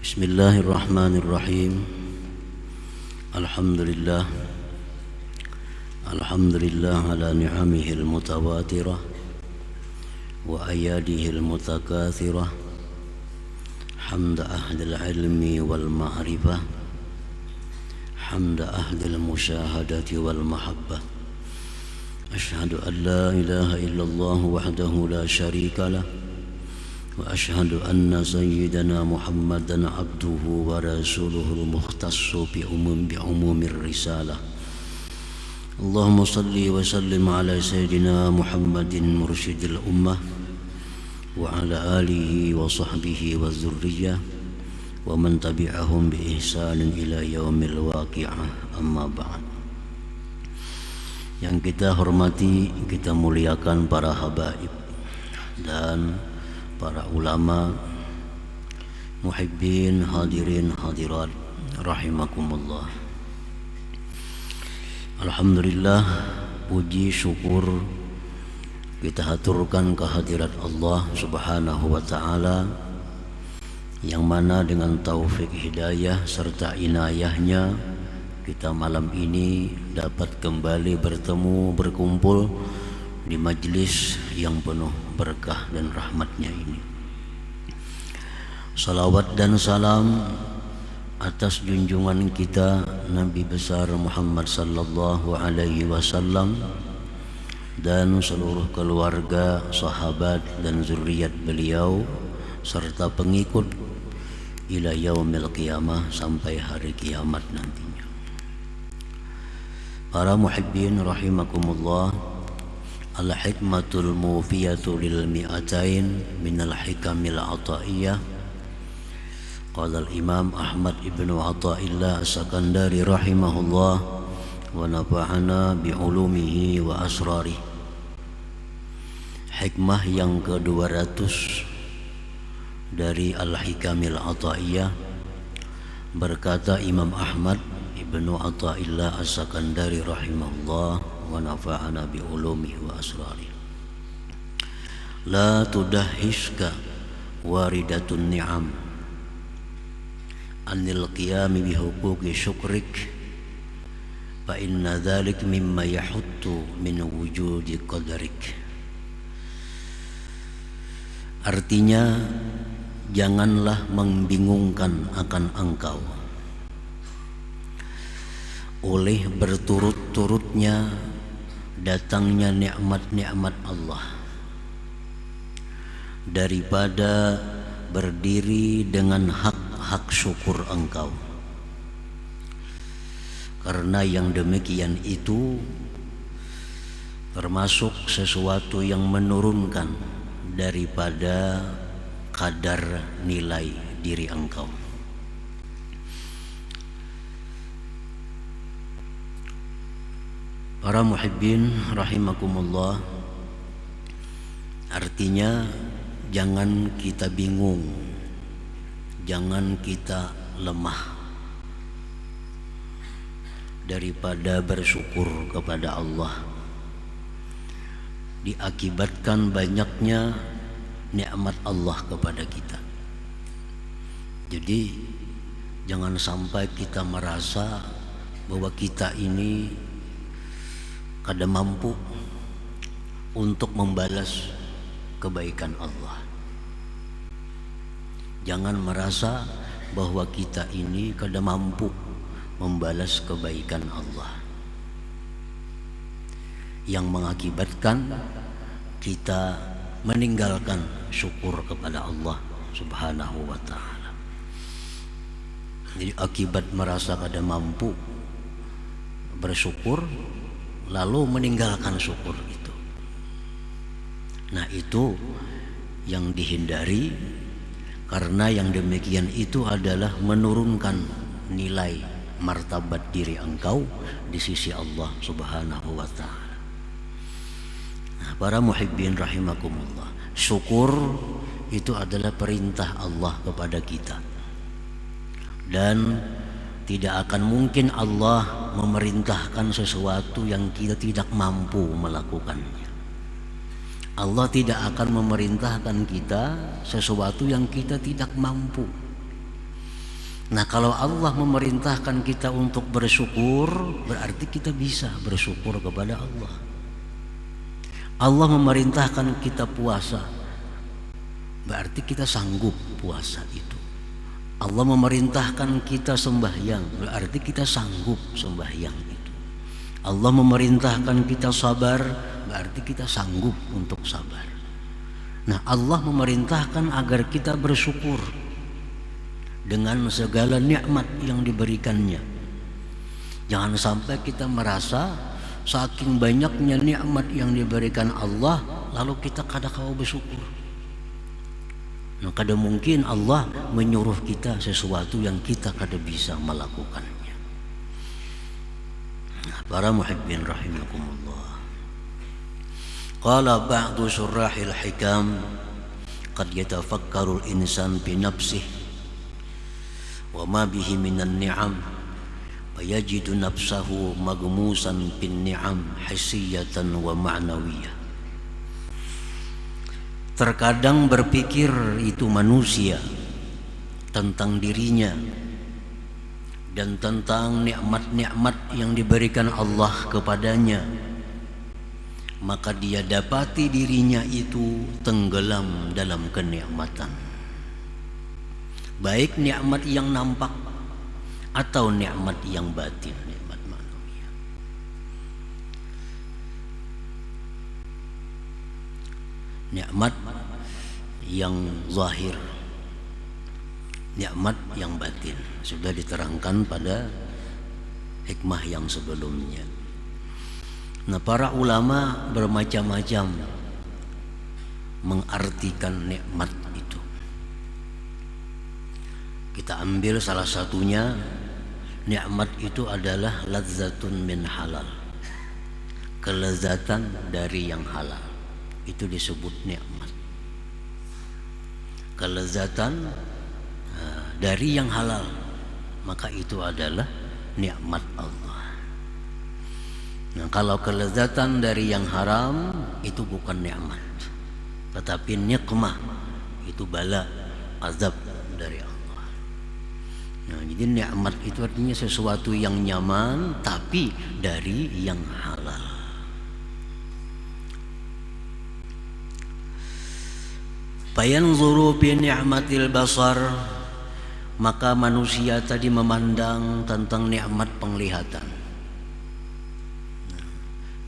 Bismillahirrahmanirrahim. Alhamdulillah. Alhamdulillah ala ni'amihil mutawatirah wa ayadihil mutakathirah. Hamda ahlil ilmi wal ma'rifah, hamda ahlil musyahadati wal mahabbah. Ashhadu an la ilaha illallah wahdahu la syarika lah, wa ashhadu anna sayyidana Muhammadan abduhu wa rasuluhul mukhtassu bi umumir risalah. Allahumma salli wa sallim ala sayyidina Muhammadin mursyidil ummah wa ala alihi wa sahbihi wa dzurriyyah wa man tabi'ahum bi ihsanin ila yaumil waqi'ah, amma ba'd. Yang kita hormati, kita muliakan para habaib dan para ulama, muhibbin, hadirin, hadirat, rahimakumullah. Alhamdulillah, puji syukur kita haturkan kehadirat Allah Subhanahu wa ta'ala, yang mana dengan taufik hidayah serta inayahnya kita malam ini dapat kembali bertemu, berkumpul di majlis yang penuh berkah dan rahmatnya ini. Salawat dan salam atas junjungan kita Nabi besar Muhammad sallallahu alaihi wasallam dan seluruh keluarga, sahabat dan zuriat beliau serta pengikut ila yaumil qiyamah, sampai hari kiamat nantinya. Para muhibbin rahimakumullah, al-hikmatul mufiyatu lil mi'atain minal hikamil ataiyah. Qala al-imam Ahmad ibn Athaillah as-Sakandari rahimahullah wa nafa'ana bi'ulumihi wa asrarih. Hikmah yang ke-200 dari al-hikamil ataiyah, berkata Imam Ahmad ibn Athaillah as-Sakandari rahimahullah wa nafa'ana bi'ulumihi wa asrarih. La tudahhiska waridatun ni'am anil qiyami bihuquqi syukrik, fa inna dhalik mimma yahuttu min wujudi qadarik. Artinya, janganlah membingungkan akan engkau oleh berturut-turutnya datangnya nikmat-nikmat Allah, daripada berdiri dengan hak syukur engkau. Karena yang demikian itu termasuk sesuatu yang menurunkan daripada kadar nilai diri engkau. Para muhibbin rahimakumullah, artinya jangan kita bingung, jangan kita lemah daripada bersyukur kepada Allah, diakibatkan banyaknya nikmat Allah kepada kita. Jadi jangan sampai kita merasa bahwa kita ini kada mampu untuk membalas kebaikan Allah. Jangan merasa bahwa kita ini kada mampu membalas kebaikan Allah, yang mengakibatkan kita meninggalkan syukur kepada Allah Subhanahu wa ta'ala. Jadi akibat merasa kada mampu bersyukur, lalu meninggalkan syukur itu. Nah, itu yang dihindari, karena yang demikian itu adalah menurunkan nilai martabat diri engkau di sisi Allah Subhanahu wa ta'ala. Nah, para muhibbin rahimakumullah, syukur itu adalah perintah Allah kepada kita, dan tidak akan mungkin Allah memerintahkan sesuatu yang kita tidak mampu melakukannya. Allah tidak akan memerintahkan kita sesuatu yang kita tidak mampu. Nah, kalau Allah memerintahkan kita untuk bersyukur, berarti kita bisa bersyukur kepada Allah. Allah memerintahkan kita puasa, berarti kita sanggup puasa itu. Allah memerintahkan kita sembahyang, berarti kita sanggup sembahyang itu. Allah memerintahkan kita sabar, berarti kita sanggup untuk sabar. Nah, Allah memerintahkan agar kita bersyukur dengan segala nikmat yang diberikannya. Jangan sampai kita merasa saking banyaknya nikmat yang diberikan Allah, lalu kita kadang-kadang bersyukur. Nah, kada mungkin Allah menyuruh kita sesuatu yang kita kada bisa melakukannya. Nah, para muhibbin rahimakumullah. Qala ba'du syurahil hikam, qad yatafakkaru al-insan bi nafsihi wa ma bihi minan ni'am wa yajidu nafsahu magmusan bin ni'am hissiyatan wa ma'nawiyah. Terkadang berpikir itu manusia tentang dirinya dan tentang nikmat-nikmat yang diberikan Allah kepadanya, maka dia dapati dirinya itu tenggelam dalam kenikmatan, baik nikmat yang nampak atau nikmat yang batin, nikmat manusia. Nikmat yang zahir, nikmat yang batin sudah diterangkan pada hikmah yang sebelumnya. Nah, para ulama bermacam-macam mengartikan nikmat itu. Kita ambil salah satunya, nikmat itu adalah ladzatun min halal, kelezatan dari yang halal, itu disebut nikmat. Kelezatan dari yang halal, maka itu adalah nikmat Allah. Nah, kalau kelezatan dari yang haram itu bukan nikmat, tetapi nikmah, itu bala, azab dari Allah. Nah, jadi nikmat itu artinya sesuatu yang nyaman tapi dari yang halal. Fayanzuru bi ni'matil basar, maka manusia tadi memandang tentang nikmat penglihatan.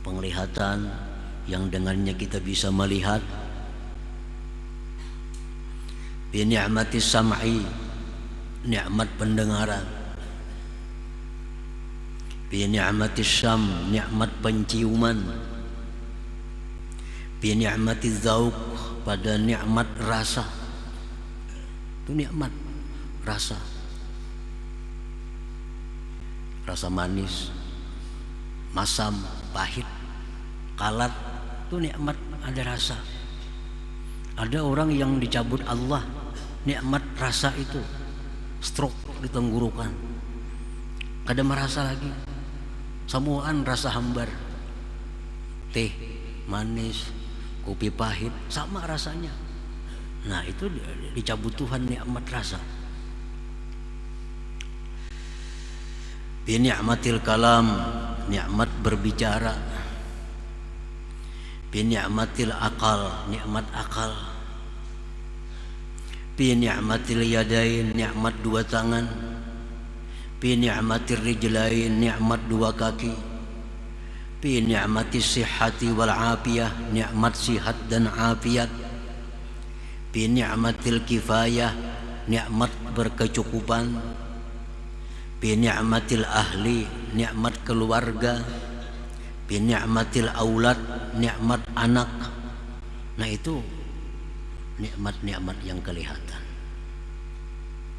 Penglihatan yang dengannya kita bisa melihat. Bi ni'matis sam'i, nikmat pendengaran. Bi ni'matis syam, nikmat penciuman. Bi ni'matiz zauq, pada nikmat rasa. Itu nikmat rasa. Rasa manis, masam, pahit, kalat, itu nikmat, ada rasa. Ada orang yang dicabut Allah nikmat rasa itu, stroke di tenggorokan, kada merasa lagi, semuaan rasa hambar. Teh manis, kopi pahit, sama rasanya. Nah, itu dicabut Tuhan nikmat rasa. Bi ni'matil kalam, nikmat berbicara. Bi ni'matil akal, nikmat akal. Bi ni'matil yadain, nikmat dua tangan. Bi ni'matir rijlain, nikmat dua kaki. Bi ni'matis sihhati wal afiyah, nikmat sihat dan afiat. Bi ni'matil kifayah, nikmat berkecukupan. Bi ni'matil ahli, nikmat keluarga. Bi ni'matil aulad, nikmat anak. Nah, itu nikmat-nikmat yang kelihatan.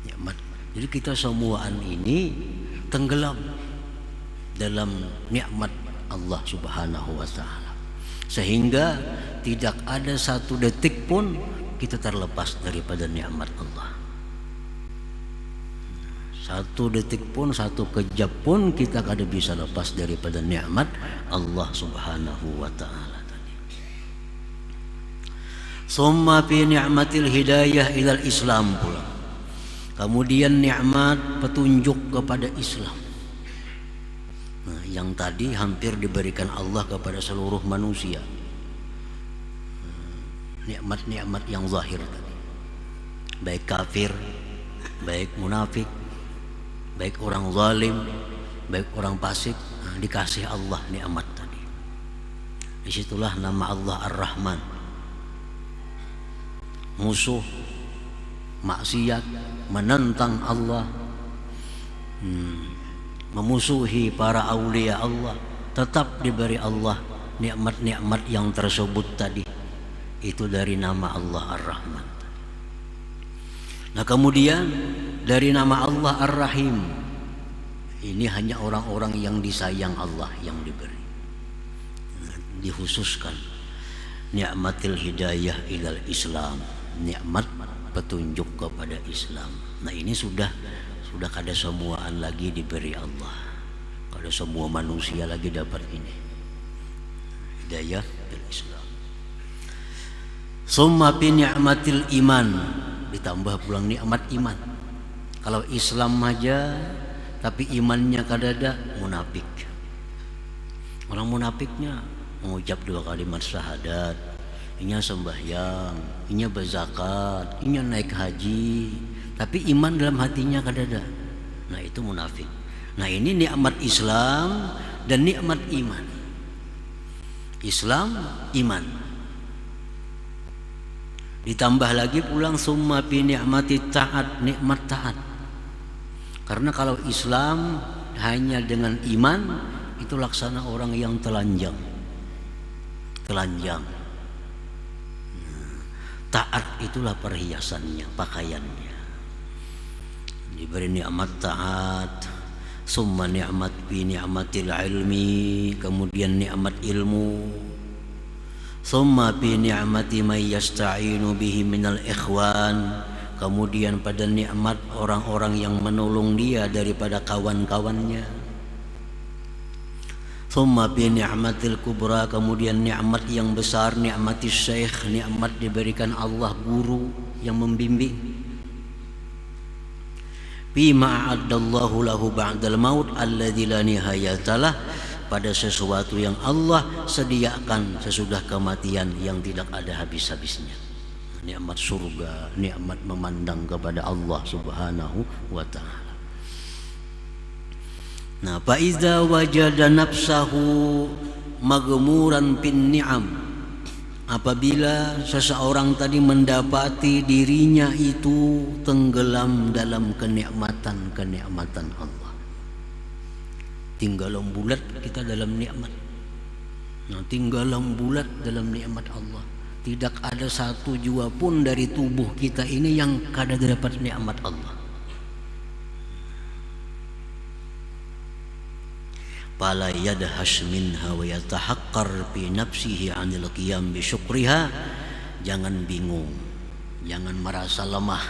Nikmat. Jadi kita semuaan ini tenggelam dalam nikmat Allah Subhanahu wa taala, sehingga tidak ada satu detik pun kita terlepas daripada nikmat Allah. Satu detik pun, satu kejap pun kita kada bisa lepas daripada nikmat Allah Subhanahu wa taala tadi. Summa fi ni'matil hidayah ilal Islam pula. Kemudian nikmat petunjuk kepada Islam. Nah, yang tadi hampir diberikan Allah kepada seluruh manusia. Nikmat-nikmat yang zahir tadi. Baik kafir, baik munafik, baik orang zalim, baik orang fasik, dikasih Allah nikmat tadi. Disitulah nama Allah Ar-Rahman. Musuh, maksiat, menentang Allah, memusuhi para aulia Allah, tetap diberi Allah nikmat-nikmat yang tersebut tadi. Itu dari nama Allah Ar-Rahman. Nah, kemudian dari nama Allah Ar-Rahim, ini hanya orang-orang yang disayang Allah yang diberi. Dikhususkan nikmatil hidayah ilal Islam, nikmat petunjuk kepada Islam. Nah, ini sudah kada semuaan lagi diberi Allah, kada semua manusia lagi dapat ini hidayah ilal Islam. Summa bi ni'matil iman, ditambah pulang nikmat iman. Kalau Islam aja tapi imannya kadada, munafik. Orang munafiknya mengucap 2 kalimat syahadat, inya sembahyang, inya berzakat, inya naik haji, tapi iman dalam hatinya kadada. Nah, itu munafik. Nah, ini nikmat Islam dan nikmat iman. Islam, iman. Ditambah lagi pulang summa bi ni'mati taat, nikmat taat. Karena kalau Islam hanya dengan iman, itu laksana orang yang telanjang. Taat itulah perhiasannya, pakaiannya. Diberi nikmat taat, summa ni'mat bi ni'matil ilmi, kemudian nikmat ilmu, summa bi ni'mati may yasta'inu bihi minal ikhwan, kemudian pada nikmat orang-orang yang menolong dia daripada kawan-kawannya, summa bi ni'matil kubra, kemudian nikmat yang besar, nikmatis syekh, nikmat diberikan Allah guru yang membimbing. Bima a'addallahu lahu ba'dal maut alladzi la nihayatalah, pada sesuatu yang Allah sediakan sesudah kematian yang tidak ada habis-habisnya. Nikmat surga, nikmat memandang kepada Allah Subhanahu wa ta'ala. Nah, fa iza wajada nafsahu maghmuran bin ni'am, apabila seseorang tadi mendapati dirinya itu tenggelam dalam kenikmatan Allah, tinggalan bulat kita dalam nikmat. Nah, tinggalan bulat dalam nikmat Allah. Tidak ada satu jua pun dari tubuh kita ini yang kada dapat nikmat Allah. Fala yadhash minha wa yatahaqqar fi nafsihi 'anil qiyam bi syukriha. Jangan bingung, jangan merasa lemah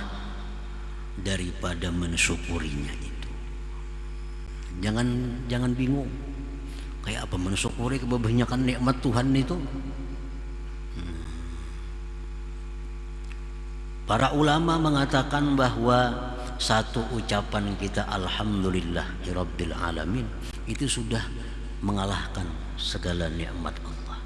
daripada mensyukurinya itu. Jangan bingung. Kayak apa mensyukuri kebanyakan nikmat Tuhan itu? Para ulama mengatakan bahwa satu ucapan kita alhamdulillahirabbil alamin itu sudah mengalahkan segala nikmat Allah.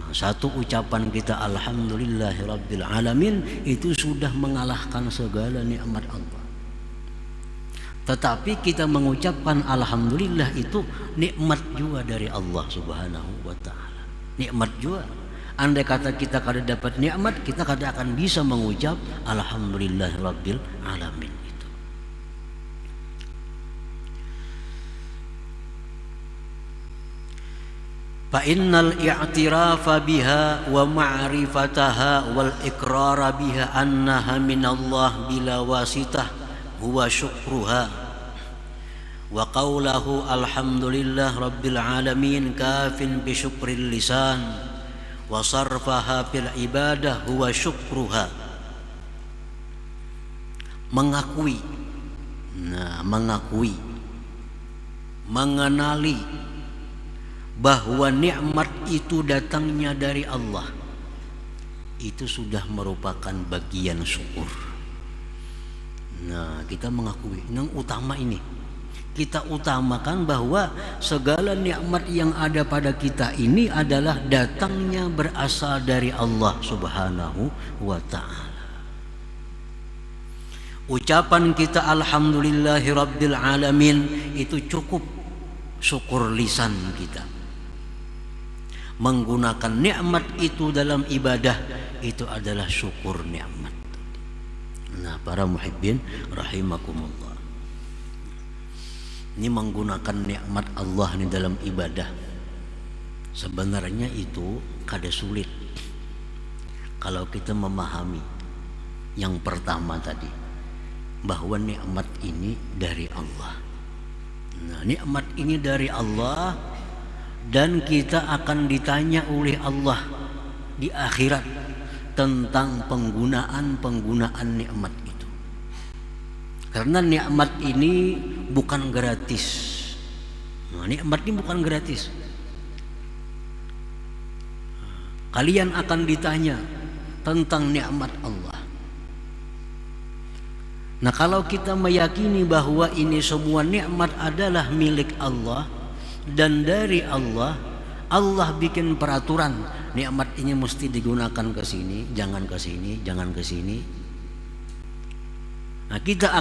Nah, satu ucapan kita alhamdulillahirabbil alamin itu sudah mengalahkan segala nikmat Allah. Tetapi kita mengucapkan alhamdulillah itu nikmat juga dari Allah Subhanahu wa ta'ala. Nikmat juga. Andai kata kita kada dapat nikmat, kita kada akan bisa mengucap alhamdulillahirabbil alamin itu. Fa innal i'tirafa biha wa ma'rifataha wal iqrara biha annaha minallah bila wasitah huwa syukruha, wa qawluhu alhamdulillah rabbil alamin kafin bi syukril lisan wa sarfaha fil ibadah huwa syukruha. Mengakui, mengenali bahwa nikmat itu datangnya dari Allah, itu sudah merupakan bagian syukur. Nah, kita mengakui yang utama ini. Kita utamakan bahwa segala nikmat yang ada pada kita ini adalah datangnya berasal dari Allah Subhanahu wa ta'ala. Ucapan kita alhamdulillahi rabbil alamin itu cukup syukur lisan kita. Menggunakan nikmat itu dalam ibadah itu adalah syukur nikmat. Nah, para muhibbin rahimakumullah. Ini menggunakan nikmat Allah ini dalam ibadah. Sebenarnya itu kada sulit kalau kita memahami yang pertama tadi, bahwa nikmat ini dari Allah. Nah, nikmat ini dari Allah dan kita akan ditanya oleh Allah di akhirat tentang penggunaan nikmat itu. Karena nikmat ini bukan gratis. Nah, nikmat ini bukan gratis. Kalian akan ditanya tentang nikmat Allah. Nah, kalau kita meyakini bahwa ini semua nikmat adalah milik Allah dan dari Allah, Allah bikin peraturan, nikmat ini mesti digunakan ke sini, jangan ke sini, jangan ke sini. Nah, kita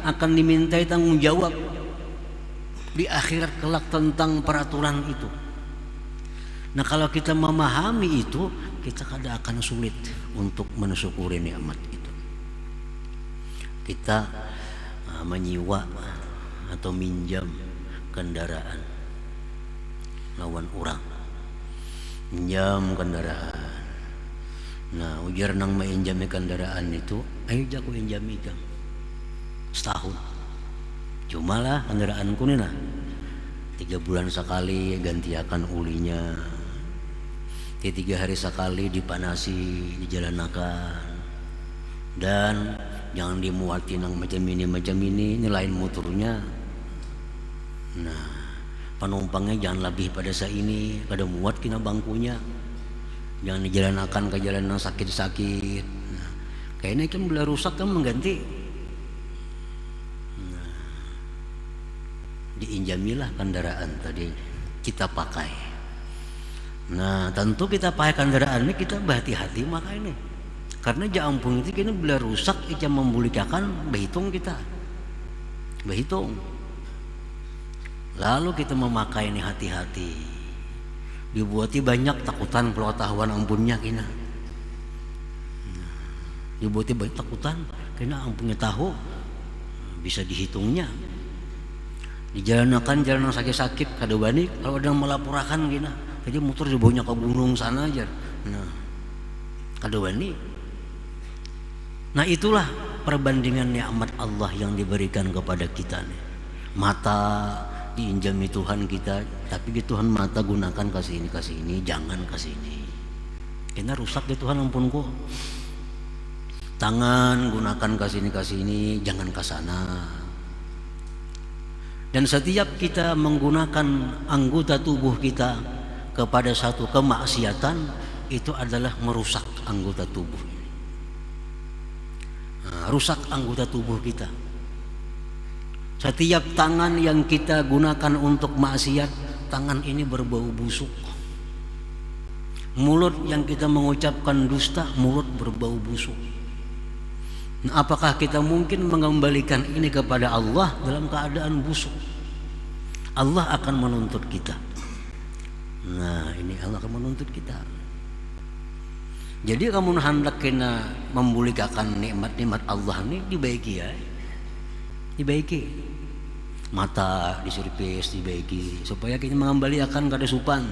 akan dimintai tanggung jawab di akhirat kelak tentang peraturan itu. Nah, kalau kita memahami itu, kita kadang akan sulit untuk mensyukuri nikmat itu. Kita menyewa atau minjam kendaraan lawan orang, minjam kendaraan. Nah, ujar nang mainjami kendaraan itu, ayo jago injami jam setahun. Cuma lah kendaraanku nih nah 3 bulan sekali gantiakan ulinya, 3 hari sekali dipanasi, dijalanakan, dan jangan dimuatin yang macam ini lain motornya. Nah, penumpangnya jangan lebih pada ini, pada muat kena bangkunya, jangan dijalanakan ke jalan yang sakit-sakit. Nah, kayaknya kan bila rusak kan mengganti. Diinjamilah kendaraan tadi kita pakai. Nah, tentu kita pakai kendaraan ini kita berhati-hati maka ini. Karena jampung itu kini bila rusak itu membulikan berhitung kita. Berhitung. Lalu kita memakai ini hati-hati. Dibuati banyak takutan kalau tahuan ampunnya kina. Dibuati banyak takutan kina ampunnya tahu bisa dihitungnya. Dijalanakan jalan sakit-sakit kada bani kalau ada yang melaporkan gina, jadi motor dibawanya ke gunung sana aja. Nah, kada bani. Nah, itulah perbandingan nikmat Allah yang diberikan kepada kita nih. Mata diinjami Tuhan kita, tapi Tuhan mata gunakan ke sini, jangan ke sini. Kena rusak deh Tuhan ampunku. Tangan gunakan ke sini, jangan ke sana. Dan setiap kita menggunakan anggota tubuh kita kepada satu kemaksiatan, itu adalah merusak anggota tubuh. Nah, rusak anggota tubuh kita. Setiap tangan yang kita gunakan untuk maksiat, tangan ini berbau busuk. Mulut yang kita mengucapkan dusta, mulut berbau busuk. Nah, apakah kita mungkin mengembalikan ini kepada Allah dalam keadaan busuk? Allah akan menuntut kita. Nah, ini Allah akan menuntut kita. Jadi kamu hendak kena membulikan nikmat-nikmat Allah ini dibaiki ya. Dibaiki. Mata diservis dibaiki supaya kita mengembalikan kada supan.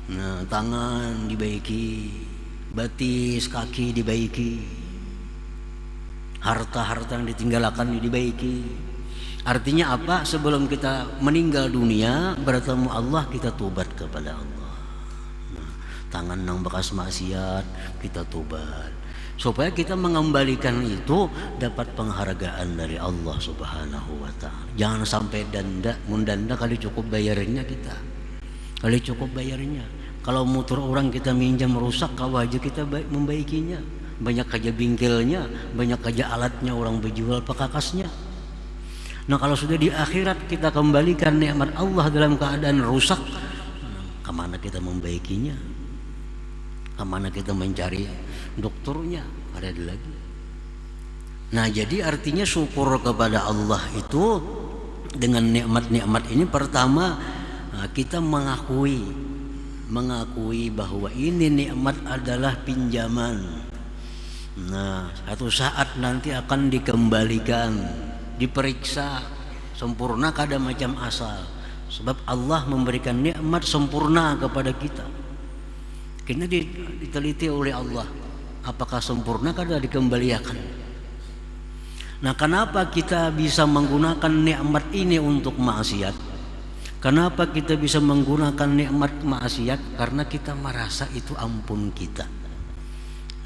Nah, tangan dibaiki, batis kaki dibaiki. Harta-harta yang ditinggalkan dibaiki. Artinya apa? Sebelum kita meninggal dunia bertemu Allah, kita tobat kepada Allah. Nah, tangan nang bekas maksiat kita tobat supaya kita mengembalikan itu dapat penghargaan dari Allah Subhanahu wa ta'ala. Jangan sampai mundanda kali cukup bayarnya kita. Kali cukup bayarnya. Kalau motor orang kita minjam rusak, kau aja kita membaikinya. banyak aja bingkilnya, banyak aja alatnya orang berjual pakakasnya. Nah kalau sudah di akhirat kita kembalikan nikmat Allah dalam keadaan rusak, kemana kita membaikinya? Kemana kita mencari dokternya? Ada lagi. Nah jadi artinya syukur kepada Allah itu dengan nikmat-nikmat ini, pertama kita mengakui bahwa ini nikmat adalah pinjaman. Nah satu saat nanti akan dikembalikan, diperiksa sempurna kada macam asal. Sebab Allah memberikan nikmat sempurna kepada kita. Kini diteliti oleh Allah, apakah sempurna kada dikembalikan. Nah kenapa kita bisa menggunakan nikmat ini untuk maksiat? Kenapa kita bisa menggunakan nikmat maksiat? Karena kita merasa itu ampun kita.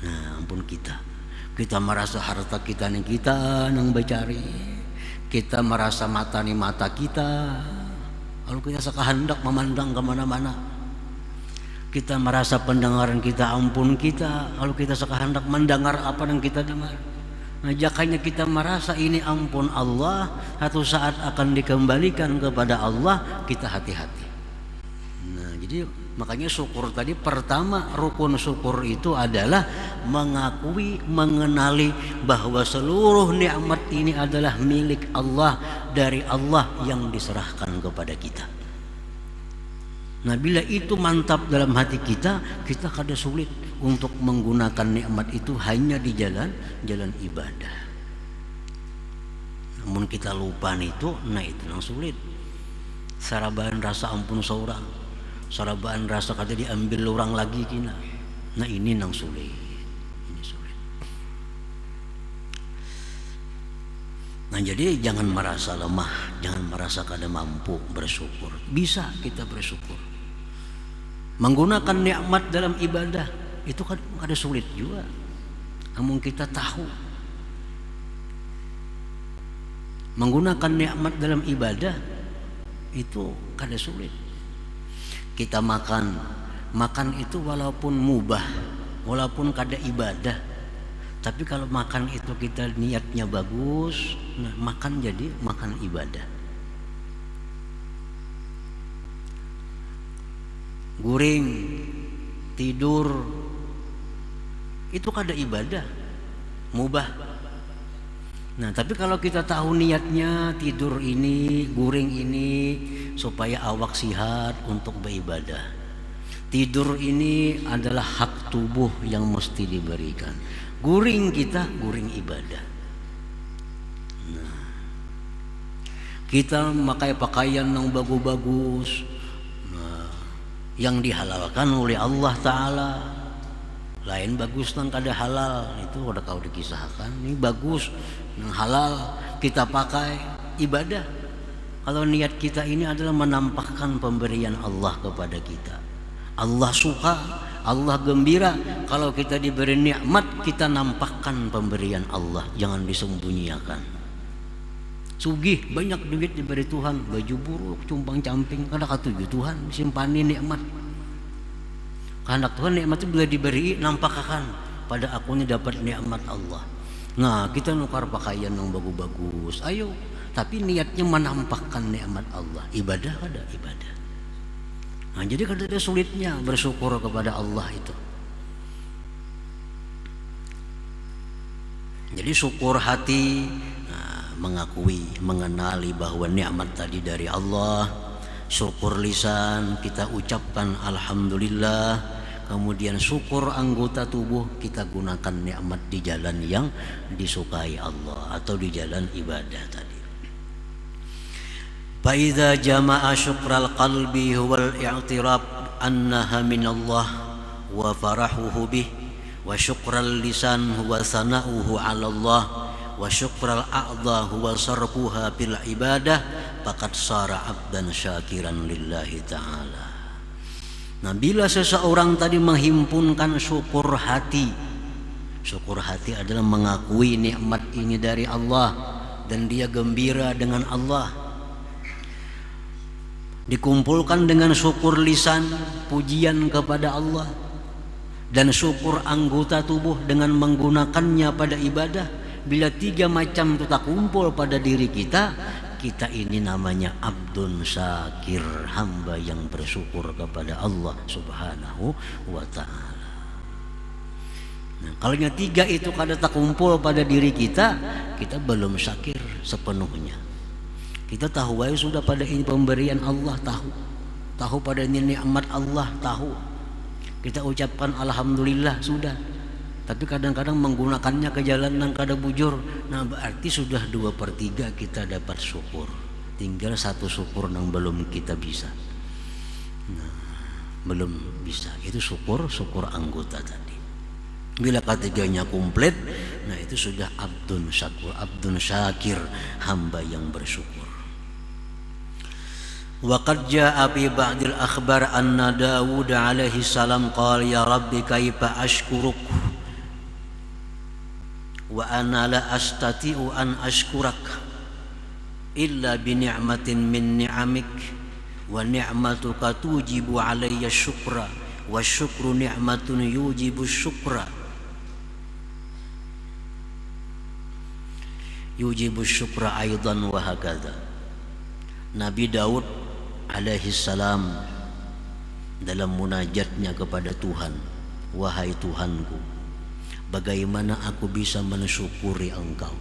Nah ampun kita. Kita merasa harta kita nih kita nang becari. Kita merasa mata nih mata kita. Lalu kita sekahendak memandang kemana-mana. Kita merasa pendengaran kita ampun kita. Lalu kita sekahendak mendengar apa yang kita dengar. Nah jakanya kita merasa ini ampun Allah, satu saat akan dikembalikan kepada Allah, kita hati-hati. Nah jadi makanya syukur tadi, pertama rukun syukur itu adalah mengakui, mengenali bahwa seluruh nikmat ini adalah milik Allah, dari Allah yang diserahkan kepada kita. Nah bila itu mantap dalam hati kita, kita kada sulit untuk menggunakan nikmat itu hanya di jalan ibadah. Namun kita lupa itu, nah itu yang sulit. Sarabaan rasa ampun seorang, sarabaan rasa kada diambil orang lagi kina. Nah ini nang sulit. Ini sulit. Nah jadi jangan merasa lemah, jangan merasa kada mampu bersyukur. Bisa kita bersyukur. Menggunakan nikmat dalam ibadah itu kan ada sulit juga. Namun kita tahu menggunakan nikmat dalam ibadah itu kada sulit. Kita makan itu walaupun mubah, walaupun kada ibadah, tapi kalau makan itu kita niatnya bagus, nah makan jadi makan ibadah. Guring, tidur, itu kada ibadah, mubah. Nah tapi kalau kita tahu niatnya tidur ini, guring ini supaya awak sihat untuk beribadah, tidur ini adalah hak tubuh yang mesti diberikan, guring kita guring ibadah. Nah, kita memakai pakaian yang bagus-bagus, yang dihalalkan oleh Allah Ta'ala. Lain bagus nang kada halal, itu udah kau dikisahkan. Ini bagus nang halal kita pakai ibadah. Kalau niat kita ini adalah menampakkan pemberian Allah kepada kita, Allah suka, Allah gembira kalau kita diberi nikmat, kita nampakkan pemberian Allah, jangan disembunyikan. Sugih banyak duit diberi Tuhan, baju buruk, cumpang camping, kada katuju Tuhan, simpani nikmat. Kehendak Tuhan nikmat itu bila diberi, nampakkan pada aku ini dapat nikmat Allah. Nah kita nukar pakaian yang bagus-bagus, ayo, tapi niatnya menampakkan nikmat Allah. Ibadah ada ibadah. Nah jadi kada ada sulitnya bersyukur kepada Allah itu. Jadi syukur hati, mengakui, mengenali bahwa nikmat tadi dari Allah. Syukur lisan, kita ucapkan alhamdulillah. Kemudian syukur anggota tubuh, kita gunakan nikmat di jalan yang disukai Allah atau di jalan ibadah tadi. Fa idza jama'a syukral qalbi huwal i'tirab annaha minallah wa farahuhu bih, wa syukral lisan huwa sana'uhu 'ala Allah, wa syukral a'dha huwa sarfuha bil ibadah, faqad sara 'abdan syakiran lillahi ta'ala. Nah bila seseorang tadi menghimpunkan syukur hati adalah mengakui nikmat ini dari Allah dan dia gembira dengan Allah, dikumpulkan dengan syukur lisan, pujian kepada Allah, Dan syukur anggota tubuh dengan menggunakannya pada ibadah. Bila 3 macam itu tak kumpul pada diri kita, kita ini namanya abdun syakir, hamba yang bersyukur kepada Allah Subhanahu wa ta'ala. Nah, kalau 3 itu kada tak kumpul pada diri kita, kita belum syakir sepenuhnya. Kita tahu bahwa sudah pada ini pemberian Allah, tahu pada ini nikmat Allah, tahu. Kita ucapkan alhamdulillah sudah. Tapi kadang-kadang menggunakannya ke jalan yang kada bujur. Nah, berarti sudah 2/3 kita dapat syukur. Tinggal 1 syukur yang belum kita bisa. Nah, belum bisa. Itu syukur anggota tadi. Bila ketiganya komplit, nah itu sudah abdun syakur, abdun syakir, hamba yang bersyukur. Wa qad jaa'a fi ba'dil akhbar anna Daud alaihi salam qala ya rabbi kaifa ashkuruk wa ana la astati'u an ashkurak illa bi ni'matin min ni'amik wa ni'matuka tujibu alayya syukra wa syukru ni'matun yujibu syukra aidan wa hakadha. Nabi Daud alaihi salam dalam munajatnya kepada Tuhan, wahai Tuhanku, bagaimana aku bisa mensyukuri Engkau?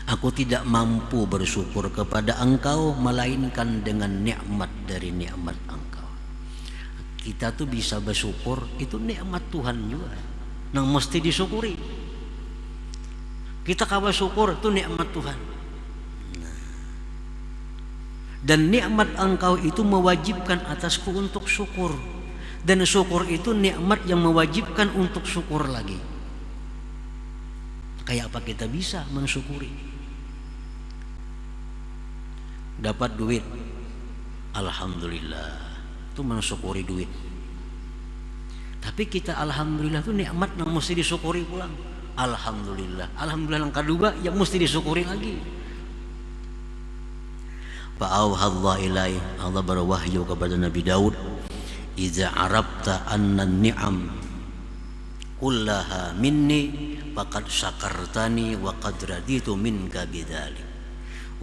Aku tidak mampu bersyukur kepada Engkau melainkan dengan nikmat dari nikmat Engkau. Kita tuh bisa bersyukur, itu nikmat Tuhan juga, yang mesti disyukuri. Kita kawa syukur itu nikmat Tuhan. Dan nikmat Engkau itu mewajibkan atasku untuk syukur. Dan syukur itu nikmat yang mewajibkan untuk syukur lagi. Kayak apa kita bisa mensyukuri? Dapat duit, alhamdulillah, itu mensyukuri duit. Tapi kita alhamdulillah itu nikmat yang mesti disyukuri pulang. Alhamdulillah yang kedua yang mesti disyukuri lagi. Fa'auhallah ilaih, Allah berwahyu kepada Nabi Daud, idza arabta anna ni'am kullaha minni faqad syakartani wa qad raditu minka bidzalik.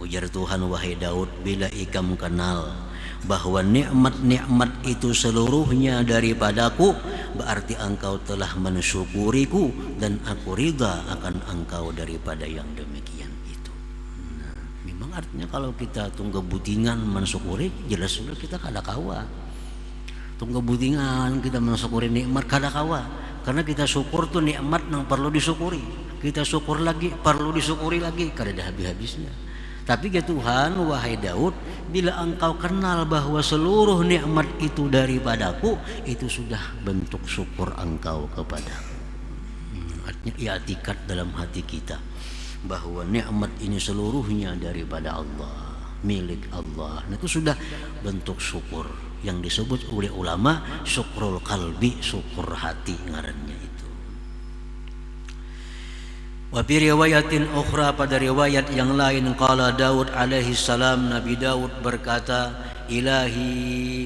Ujar Tuhan, wahai Daud, bila ikam kenal bahwa nikmat-nikmat itu seluruhnya daripadaku, berarti engkau telah mensyukuriku dan aku ridha akan engkau daripada yang demikian itu. Nah, memang artinya kalau kita tunggu butingan mensyukuri, jelas sudah kita kada kawa. Tunggu butingan kita mensyukuri nikmat kada kawa, karena kita syukur tuh nikmat yang perlu disyukuri. Kita syukur lagi, perlu disyukuri lagi, kada ada habis-habisnya. Tapi ya Tuhan, wahai Daud, bila engkau kenal bahwa seluruh nikmat itu daripadaku, itu sudah bentuk syukur engkau kepadaku. Artinya i'tikad dalam hati kita bahwa nikmat ini seluruhnya daripada Allah, milik Allah. Nah, itu sudah bentuk syukur yang disebut oleh ulama syukrul qalbi, syukur hati ngarannya itu. Wa fi riwayatin ukhra, pada riwayat yang lain, qala Daud alaihi salam, Nabi Daud berkata, ilahi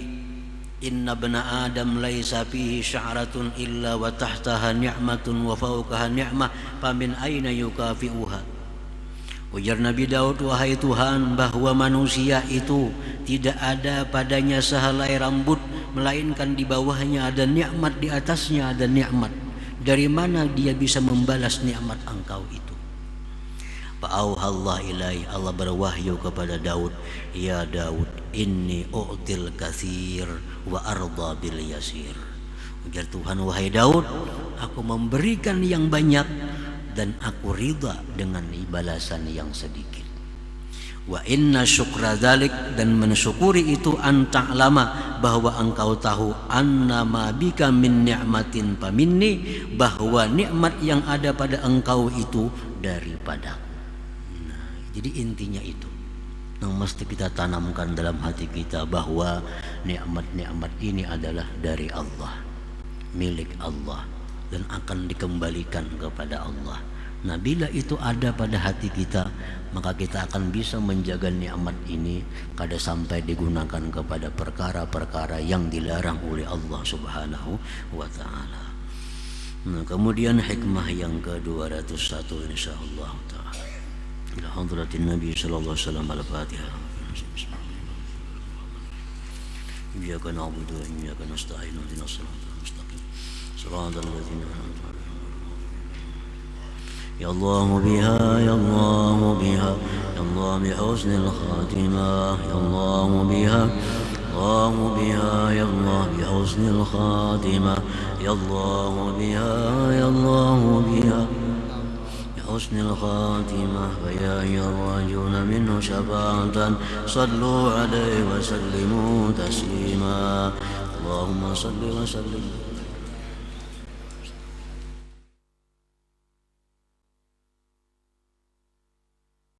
inna bna adam laisa fihi sya'ratun illa wa tahtaha ni'matun wa fawqaha ni'mah famin aina yukafi'uha. Ujar Nabi Daud, wahai Tuhan, bahwa manusia itu tidak ada padanya sehelai rambut melainkan di bawahnya ada nikmat, di atasnya ada nikmat. Dari mana dia bisa membalas nikmat engkau itu? Fa'auhallah ilaih, Allah berwahyu kepada Daud, ya Daud, inni u'til katsir wa arda bil yasir. Ujar Tuhan, wahai Daud, aku memberikan yang banyak dan aku ridha dengan balasan yang sedikit. Wa inna syukra dzalik, dan mensyukuri itu anta'lama, bahwa engkau tahu, annama bika min ni'matin faminni, bahwa nikmat yang ada pada engkau itu daripadaku. Nah, jadi intinya itu yang mesti kita tanamkan dalam hati kita, bahwa nikmat-nikmat ini adalah dari Allah, milik Allah, dan akan dikembalikan kepada Allah. Nah, bila itu ada pada hati kita, maka kita akan bisa menjaga nikmat ini kada sampai digunakan kepada perkara-perkara yang dilarang oleh Allah Subhanahu wa taala. Nah, kemudian hikmah yang ke-201 insyaallah taala. Ila hadratin Nabi sallallahu alaihi wasallam al-Fatihah. Iyyaka na'budu wa iyyaka nasta'in ihdinas siratal mustaqim. Siratal ladzina an'amta 'alaihim. Ya Allah biha ya Allah biha ya Allah bi husnil khatimah ya Allah biha الله بها يا الله بحسن الخاتمة يا الله بها يا الله بها بحسن الخاتمة فيا أيها الراجون منه شفاعة صلوا عليه وسلموا تسليما اللهم صل وسلم